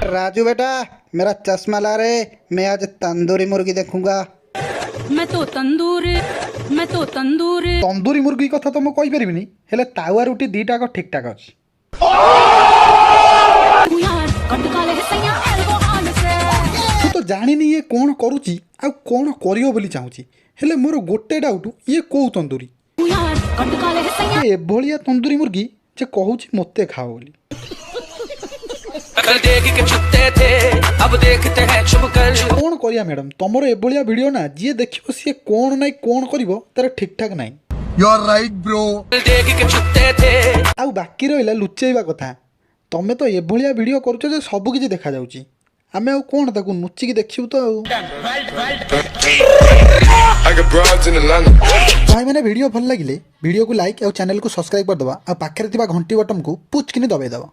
राजू बेटा मेरा चश्मा ला रे, मैं आज तंदूरी मुर्गी देखूंगा। मैं तो तंदूरी तंदूरी मुर्गी कथा तो मैं कहि परिबिनी, हेले तावा रुटी दीटा को ठीक ठाक अछि। तू तो जानिनी ये कौन करूची आ कौन करियो बोली चाहूची, हेले मोर गोटे डाउट, ये को तंदूरी ए भलिया तंदूरी मुर्गी जे कहूची मते खाओ बोली। कौन करिया मैडम तमरो ए भलिया वीडियो ना जी देखियो सी कौन नाही कौन करिवो तार ठीक ठाक नाही। You are right bro. आउ बाकी रहिला लुचेइबा कथा। तमे तो ए भलिया वीडियो करूछ जे सब किछि देखा जाउची, आमे आउ कोन ताकू नुच्ची की देखिबु तो आउ। भाई मैंने वीडियो भल लगिले वीडियो को लाइक और चैनल को सब्सक्राइब कर दबा आ पाखरे थिबा घंटी बटन को पुच किने दबाई दबा।